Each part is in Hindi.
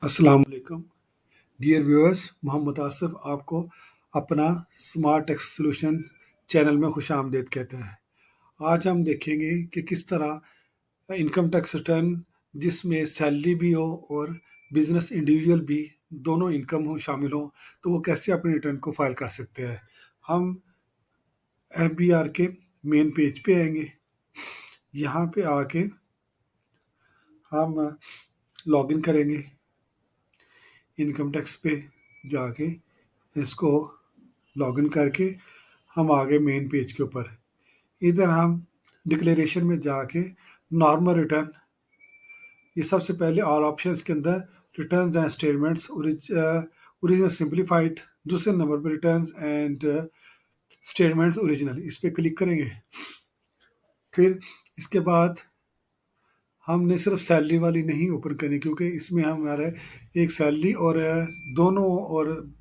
अस्सलाम वालेकुम डियर व्यूअर्स, मोहम्मद आसिफ आपको अपना स्मार्ट टैक्स सॉल्यूशन चैनल में खुश आमदीद कहते हैं। आज हम देखेंगे कि किस तरह इनकम टैक्स रिटर्न जिसमें सैलरी भी हो और बिजनेस इंडिविजुअल भी दोनों इनकम हो शामिल हो तो वो कैसे अपने रिटर्न को फाइल कर सकते हैं। हम FBR के मेन पेज पे आएंगे। यहाँ पे आके हम लॉगिन करेंगे। इनकम टैक्स पे जाके इसको लॉगिन करके हम आ गए मेन पेज के ऊपर। इधर हम डिक्लेरेशन में जाके नॉर्मल रिटर्न, ये सबसे पहले ऑल ऑप्शंस के अंदर returns and statements original simplified, दूसरे नंबर पर रिटर्न्स एंड स्टेटमेंट्स ओरिजिनल, इस पर क्लिक करेंगे। फिर इसके बाद हमने सिर्फ सैलरी वाली नहीं ओपन करनी, क्योंकि इसमें हमारा एक सैलरी और दोनों और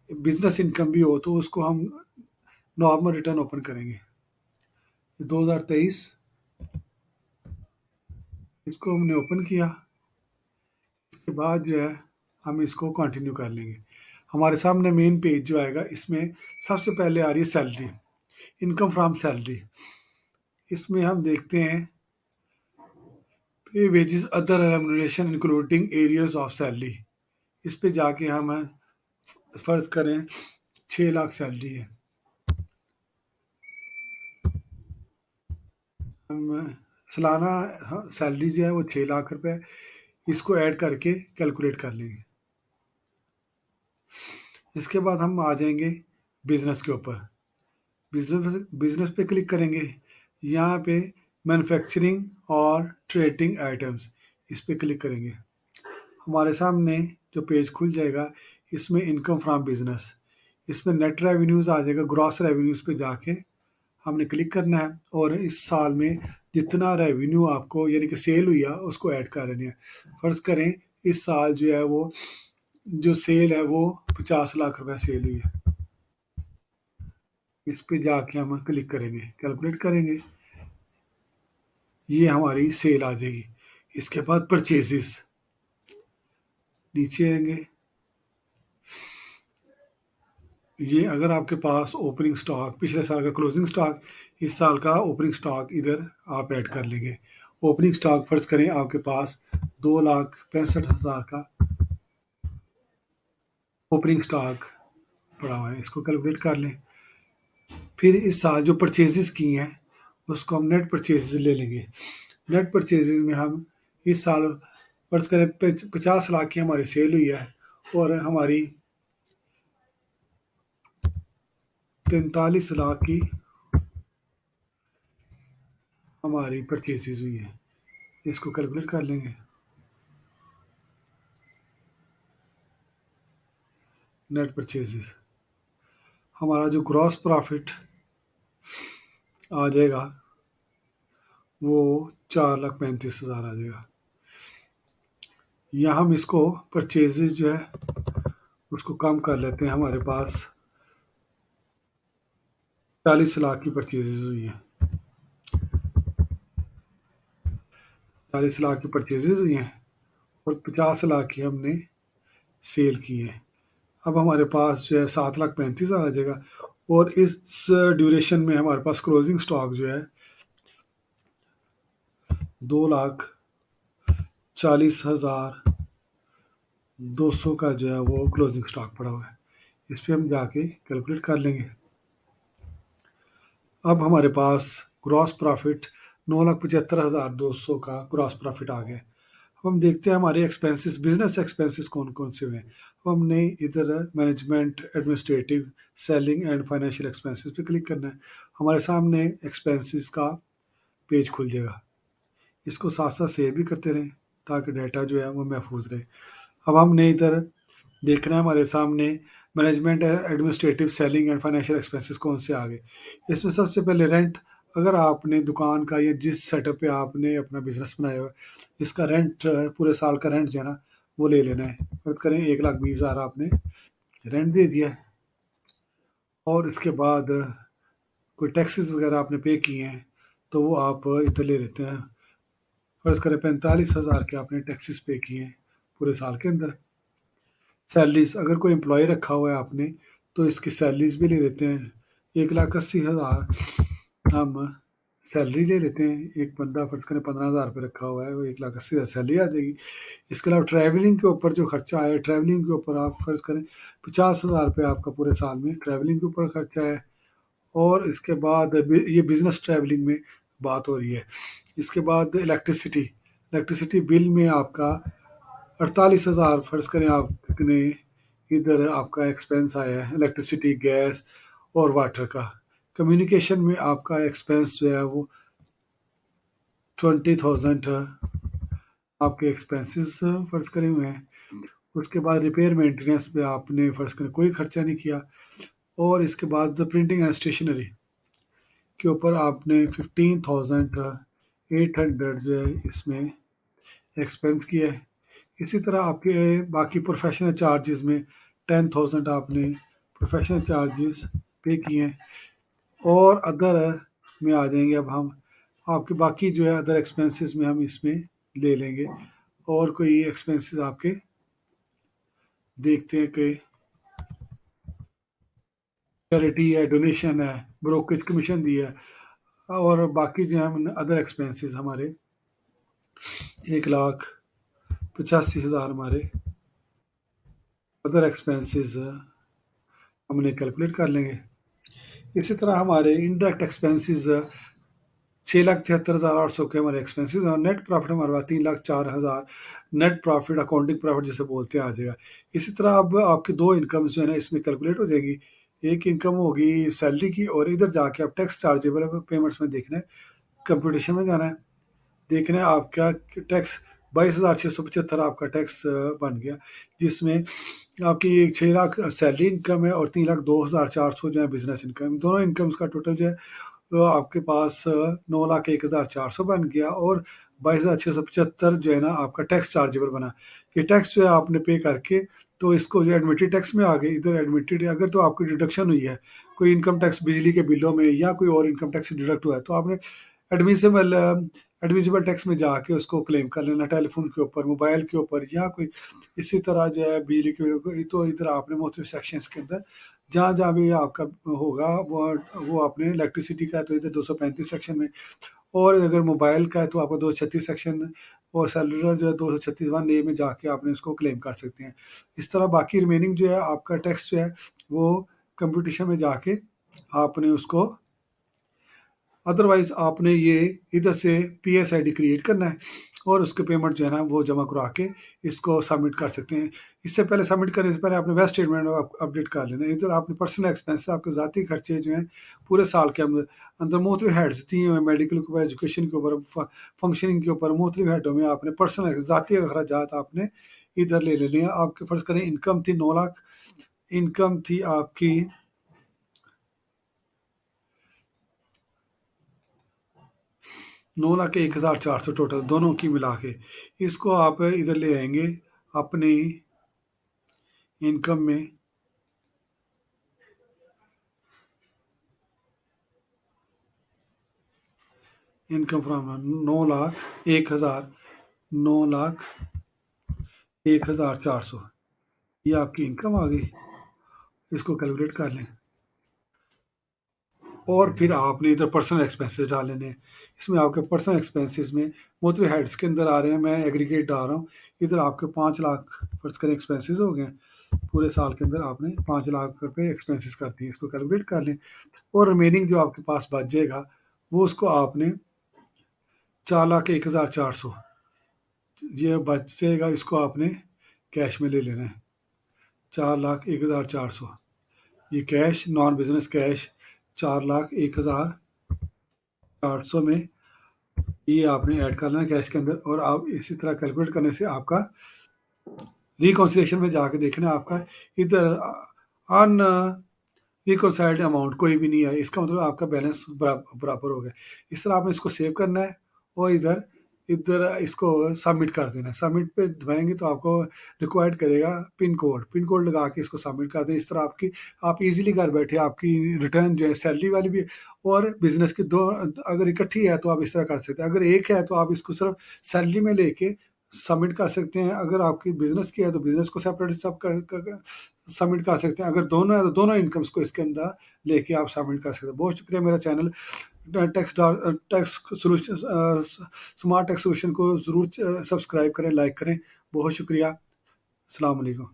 बिजनेस इनकम भी हो, तो उसको हम नॉर्मल रिटर्न ओपन करेंगे। 2023 इसको हमने ओपन किया। इसके बाद जो है हम इसको कंटिन्यू कर लेंगे। हमारे सामने मेन पेज जो आएगा, इसमें सबसे पहले आ रही है सैलरी, इनकम फ्रॉम सैलरी। इसमें हम देखते हैं पे wages other remuneration including areas of salary. इस पे जाके हम फर्ज करें 6 लाख सैलरी है, हम सालाना सैलरी जो है वो 6 लाख रुपए, इसको ऐड करके कैलकुलेट कर लेंगे। इसके बाद हम आ जाएंगे बिजनेस के ऊपर। बिजनेस पे क्लिक करेंगे। यहाँ पे मैन्युफैक्चरिंग और ट्रेडिंग आइटम्स, इस पे क्लिक करेंगे। हमारे सामने जो पेज खुल जाएगा, इसमें इनकम फ्रॉम बिजनेस, इसमें नेट रेवेन्यूज आ जाएगा। ग्रॉस रेवेन्यूज पे जाके हमने क्लिक करना है और इस साल में जितना रेवेन्यू आपको यानी कि सेल हुई है उसको ऐड कर लेनी है। फर्ज करें इस साल जो है वो जो सेल है वो 50 लाख रुपए सेल हुई है। इस पे जाके हम क्लिक करेंगे, कैलकुलेट करेंगे, ये हमारी सेल आ जाएगी। इसके बाद परचेजेस, नीचे आएंगे। ये अगर आपके पास ओपनिंग स्टॉक, पिछले साल का क्लोजिंग स्टॉक, इस साल का ओपनिंग स्टॉक इधर आप ऐड कर लेंगे। ओपनिंग स्टॉक फर्ज करें आपके पास 2,65,000 का ओपनिंग स्टॉक पड़ा हुआ है, इसको कैलकुलेट कर लें। फिर इस साल जो परचेजेस की हैं उसको हम नेट परचेजेस ले लेंगे। नेट परचेजेस में हम इस साल फर्ज करें 50 लाख की हमारी सेल हुई है और हमारी 43 लाख की हमारी परचेजेस हुई है, इसको कैलकुलेट कर लेंगे। नेट परचेजेस, हमारा जो ग्रॉस प्रॉफिट आ जाएगा वो 4,35,000 आ जाएगा। यहाँ हम इसको परचेजेस जो है उसको कम कर लेते हैं। हमारे पास 40 लाख की परचेजेस हुई है, 40 लाख की परचेजेस हुई हैं और 50 लाख की हमने सेल की है। अब हमारे पास जो है 7,35,000 आ जाएगा और इस ड्यूरेशन में हमारे पास क्लोजिंग स्टॉक जो है 2,40,200 का जो है वो क्लोजिंग स्टॉक पड़ा हुआ है। इस पर हम जाके कैलकुलेट कर लेंगे। अब हमारे पास ग्रॉस प्रॉफिट 9,75,200 का ग्रॉस प्रॉफिट आ गया। अब हम देखते हैं हमारे एक्सपेंसेस, बिजनेस एक्सपेंसेस कौन कौन से हुए हैं। अब हमने इधर management, administrative, selling and financial expenses पे क्लिक करना है। हमारे सामने एक्सपेंसेस का पेज खुल जाएगा। इसको साथ साथ सेव भी करते रहें ताकि डाटा जो है वो महफूज रहे। अब हमने इधर देखना है हमारे सामने management, administrative, selling and financial expenses कौन से आ गए। इसमें सबसे पहले रेंट, अगर आपने दुकान का या जिस सेटअप पे आपने अपना बिजनेस बनाया हुआ है इसका रेंट, पूरे साल का रेंट जो है ना वो ले लेना है। फर्ज करें 1,20,000 आपने रेंट दे दिया है और इसके बाद कोई टैक्सेस वगैरह आपने पे किए हैं तो वो आप इधर ले लेते हैं। फर्ज करें 45,000 के आपने टैक्सेस पे किए हैं पूरे साल के अंदर। सैलरीज अगर कोई एम्प्लॉय रखा हुआ है आपने तो इसकी सैलरीज भी ले लेते हैं। 1,80,000 हम सैलरी ले लेते हैं। एक बंदा फर्ज करें 15,000 रुपये रखा हुआ है, वो 1,80,000 सैलरी आ जाएगी। इसके अलावा ट्रैवलिंग के ऊपर जो खर्चा है, ट्रैवलिंग के ऊपर आप फर्ज करें 50,000 रुपये आपका पूरे साल में ट्रैवलिंग के ऊपर खर्चा है। और इसके बाद ये बिजनेस ट्रैवलिंग में बात हो रही है। इसके बाद इलेक्ट्रिसिटी बिल में आपका 48,000 फर्ज करें आपने इधर आपका एक्सपेंस आया है इलेक्ट्रिसिटी, गैस और वाटर का। कम्युनिकेशन में आपका एक्सपेंस जो है वो 20,000 आपके एक्सपेंसेस फर्ज करे हुए हैं। उसके बाद रिपेयर मेंटेनेंस पे आपने फर्ज करें कोई खर्चा नहीं किया। और इसके बाद प्रिंटिंग एंड स्टेशनरी के ऊपर आपने 15,800 जो है इसमें एक्सपेंस किया है। इसी तरह आपके बाकी प्रोफेशनल चार्जेस में 10,000 आपने प्रोफेशनल चार्जेस पे किए हैं। और अदर में आ जाएंगे अब हम, आपके बाकी जो है अदर एक्सपेंसेस में हम इसमें ले लेंगे। और कोई एक्सपेंसेस आपके देखते हैं कि चैरिटी है, डोनेशन है, ब्रोकरेज कमीशन दिया है, और बाकी जो है अदर एक्सपेंसेस हमारे 1,85,000 हमारे अदर एक्सपेंसेस हमने कैलकुलेट कर लेंगे। इसी तरह हमारे इनडायरेक्ट एक्सपेंसेस 6,73,800 के हमारे एक्सपेंसेस और नेट प्रॉफिट हमारे पास 3,04,000 नेट प्रॉफिट, अकाउंटिंग प्रॉफिट जिसे बोलते हैं, आ जाएगा। इसी तरह अब आपकी दो इनकम्स जो है ना इसमें कैलकुलेट हो जाएगी। एक इनकम होगी सैलरी की, और इधर जाके आप टैक्स चार्जेबल पेमेंट्स में देखना है, कंपटीशन में जाना है, देखना है आपका टैक्स 22,675 आपका टैक्स बन गया, जिसमें आपकी 6 लाख सैलरी इनकम है और 3,02,400 जो है बिजनेस इनकम। दोनों इनकम्स का टोटल जो है तो आपके पास 9,01,400 बन गया, और 22,675 जो है ना आपका टैक्स चार्जेबल बना। ये टैक्स जो है आपने पे करके तो इसको जो एडमिटेड टैक्स में आ गए। इधर एडमिटेड अगर तो आपकी डिडक्शन हुई है, कोई इनकम टैक्स बिजली के बिलों में या कोई और इनकम टैक्स डिडक्ट हुआ है, तो आपने एडमिसिबल एडमिसिबल टैक्स में जाके उसको क्लेम कर लेना, टेलीफोन के ऊपर, मोबाइल के ऊपर, या कोई इसी तरह जो है बिजली के बिल। तो इधर आपने मुख्तलिफ सेक्शंस के अंदर जहाँ जहाँ भी आपका होगा वो आपने इलेक्ट्रिसिटी का है तो इधर 235 सेक्शन में, और अगर मोबाइल का है तो आपको 236 सेक्शन, और सेलुलर जो है 236(1)(a) में जाके आपने उसको क्लेम कर सकते हैं। इस तरह बाकी रिमेनिंग जो है आपका टैक्स जो है वो कंपटीशन में जाके आपने उसको, अदरवाइज आपने ये इधर से PSID क्रिएट करना है और उसके पेमेंट जो है ना वो जमा करा के इसको सबमिट कर सकते हैं। इससे पहले सबमिट करने से पहले आपने वेस्ट स्टेटमेंट अपडेट कर लेना है। इधर आपने पर्सनल एक्सपेंस, आपके ज़ाती खर्चे जो हैं पूरे साल के अंदर मुख्तलिफ हेड्स दिए हुए, मेडिकल के ऊपर, एजुकेशन के ऊपर, फंक्शनिंग के ऊपर, मुख्तलिफ हेडों में आपने पर्सनल ज़ाती अखराजात आपने इधर ले लेने हैं। आपके फर्ज करें इनकम थी 9 लाख, इनकम थी आपकी 9,01,400 टोटल दोनों की मिला के। इसको आप इधर ले आएंगे अपनी इनकम में, इनकम फ्रॉम 9,01,400 ये आपकी इनकम आ गई। इसको कैलकुलेट कर लें और फिर आपने इधर पर्सनल एक्सपेंसेस डाल लेने हैं। इसमें आपके पर्सनल एक्सपेंसेस में मुख्तलिफ हेड्स के अंदर आ रहे हैं, मैं एग्रीगेट डाल रहा हूँ। इधर आपके 5 लाख फर्ज करें एक्सपेंसेस हो गए, पूरे साल के अंदर आपने 5 लाख रुपए एक्सपेंसेस कर दिए। इसको कैलकुलेट कर लें और रिमेनिंग जो आपके पास बच जाएगा वो उसको आपने 4,01,400 ये बच जाएगा, इसको आपने कैश में ले लेना है। 4,01,400 ये कैश, नॉन बिजनेस कैश 4,01,400 में ये आपने ऐड कर लेना कैश के अंदर। और आप इसी तरह कैलकुलेट करने से आपका रिकॉन्सिलेशन में जाके देखना आपका इधर अन रिकॉन्साइल्ड अमाउंट कोई भी नहीं है, इसका मतलब आपका बैलेंस बराबर हो गया। इस तरह आपने इसको सेव करना है और इधर इधर इसको सबमिट कर देना है। सबमिट पे दबाएंगे तो आपको रिक्वायर्ड करेगा पिन कोड लगा के इसको सबमिट कर दें। इस तरह आप इजीली घर बैठे आपकी रिटर्न जो है सैलरी वाली भी और बिजनेस की दो अगर इकट्ठी है तो आप इस तरह कर सकते हैं। अगर एक है तो आप इसको सिर्फ सैलरी में लेके सबमिट कर सकते हैं। अगर आपकी बिजनेस की है तो बिजनेस को सेपरेट सब सबमिट कर सकते हैं। अगर दोनों है तो दोनों इनकम्स को इसके अंदर लेके आप सबमिट कर सकते हैं। बहुत शुक्रिया। मेरा channel tax solution smart tax solution को ज़रूर सब्सक्राइब करें, लाइक करें। बहुत शुक्रिया। अस्सलाम वालेकुम।